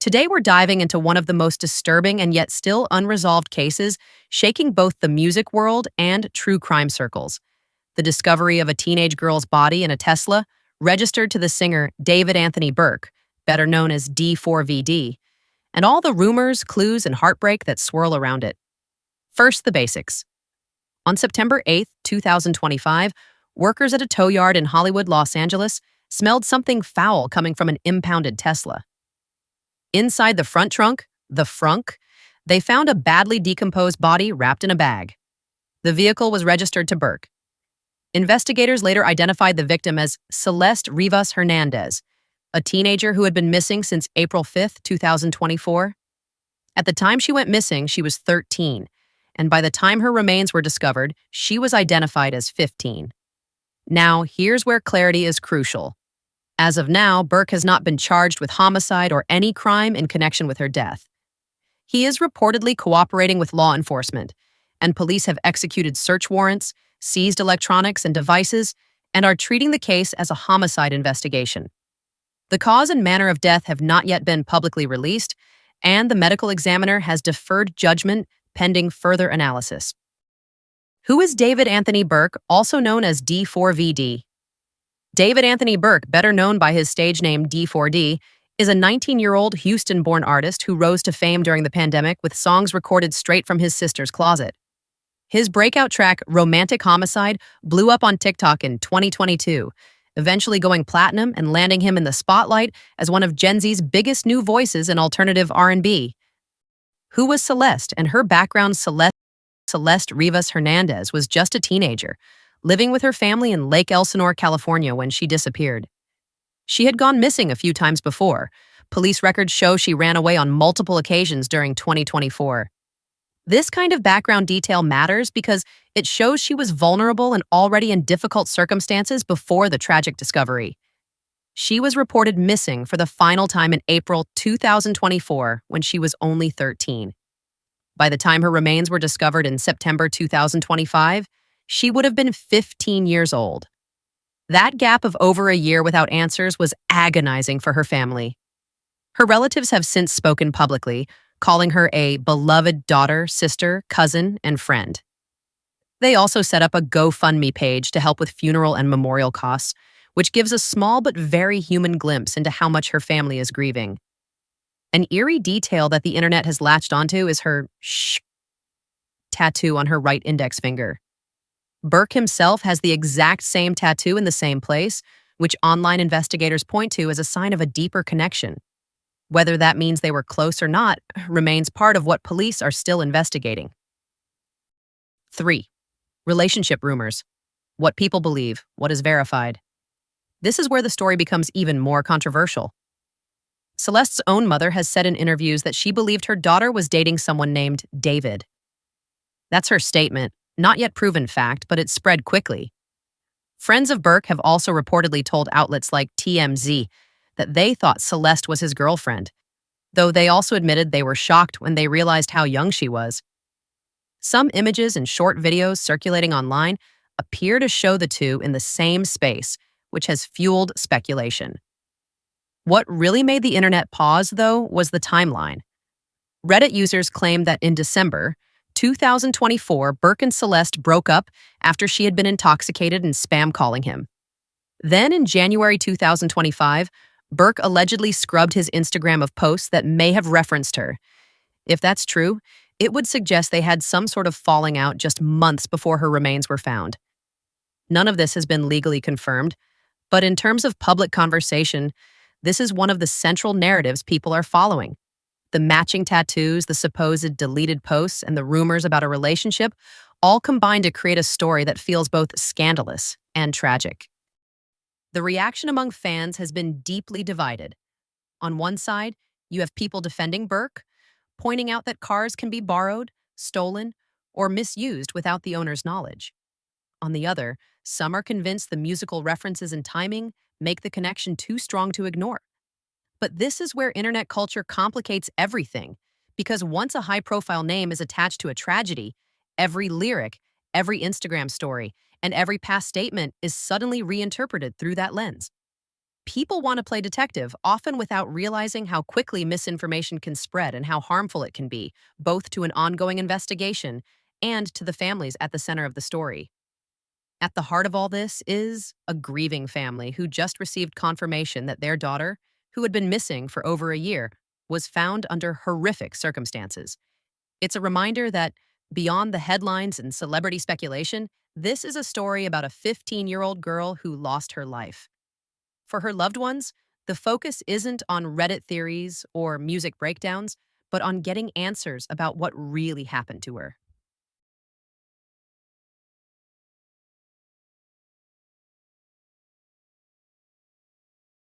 Today, we're diving into one of the most disturbing and yet still unresolved cases shaking both the music world and true crime circles. The discovery of a teenage girl's body in a Tesla, registered to the singer David Anthony Burke, better known as D4VD, and all the rumors, clues, and heartbreak that swirl around it. First, the basics. On September 8, 2025, workers at a tow yard in Hollywood, Los Angeles, smelled something foul coming from an impounded Tesla. Inside the front trunk, the frunk, they found a badly decomposed body wrapped in a bag. The vehicle was registered to Burke. Investigators later identified the victim as Celeste Rivas Hernandez, a teenager who had been missing since April 5, 2024. At the time she went missing, she was 13, and by the time her remains were discovered, she was identified as 15. Now, here's where clarity is crucial. As of now, Burke has not been charged with homicide or any crime in connection with her death. He is reportedly cooperating with law enforcement, and police have executed search warrants, seized electronics and devices, and are treating the case as a homicide investigation. The cause and manner of death have not yet been publicly released, and the medical examiner has deferred judgment pending further analysis. Who is David Anthony Burke, also known as D4VD? David Anthony Burke, better known by his stage name D4D, is a 19-year-old Houston-born artist who rose to fame during the pandemic with songs recorded straight from his sister's closet. His breakout track, Romantic Homicide, blew up on TikTok in 2022, eventually going platinum and landing him in the spotlight as one of Gen Z's biggest new voices in alternative R&B. Who was Celeste? And her background, Celeste Rivas Hernandez, was just a teenager, living with her family in Lake Elsinore, California when she disappeared. She had gone missing a few times before. Police records show she ran away on multiple occasions during 2024. This kind of background detail matters because it shows she was vulnerable and already in difficult circumstances before the tragic discovery. She was reported missing for the final time in April 2024 when she was only 13. By the time her remains were discovered in September 2025, she would have been 15 years old. That gap of over a year without answers was agonizing for her family. Her relatives have since spoken publicly, calling her a beloved daughter, sister, cousin, and friend. They also set up a GoFundMe page to help with funeral and memorial costs, which gives a small but very human glimpse into how much her family is grieving. An eerie detail that the internet has latched onto is her shh tattoo on her right index finger. Burke himself has the exact same tattoo in the same place, which online investigators point to as a sign of a deeper connection. Whether that means they were close or not remains part of what police are still investigating. 3. Relationship rumors. What people believe, what is verified. This is where the story becomes even more controversial. Celeste's own mother has said in interviews that she believed her daughter was dating someone named David. That's her statement. Not yet proven fact, but it spread quickly. Friends of Burke have also reportedly told outlets like TMZ that they thought Celeste was his girlfriend, though they also admitted they were shocked when they realized how young she was. Some images and short videos circulating online appear to show the two in the same space, which has fueled speculation. What really made the internet pause, though, was the timeline. Reddit users claimed that in December 2024, Burke and Celeste broke up after she had been intoxicated and spam calling him. Then in January 2025, Burke allegedly scrubbed his Instagram of posts that may have referenced her. If that's true, it would suggest they had some sort of falling out just months before her remains were found. None of this has been legally confirmed, but in terms of public conversation, this is one of the central narratives people are following. The matching tattoos, the supposed deleted posts, and the rumors about a relationship all combine to create a story that feels both scandalous and tragic. The reaction among fans has been deeply divided. On one side, you have people defending Burke, pointing out that cars can be borrowed, stolen, or misused without the owner's knowledge. On the other, some are convinced the musical references and timing make the connection too strong to ignore. But this is where internet culture complicates everything, because once a high-profile name is attached to a tragedy, every lyric, every Instagram story, and every past statement is suddenly reinterpreted through that lens. People want to play detective, often without realizing how quickly misinformation can spread and how harmful it can be, both to an ongoing investigation and to the families at the center of the story. At the heart of all this is a grieving family who just received confirmation that their daughter, who had been missing for over a year, was found under horrific circumstances. It's a reminder that, beyond the headlines and celebrity speculation, this is a story about a 15-year-old girl who lost her life. For her loved ones, the focus isn't on Reddit theories or music breakdowns, but on getting answers about what really happened to her.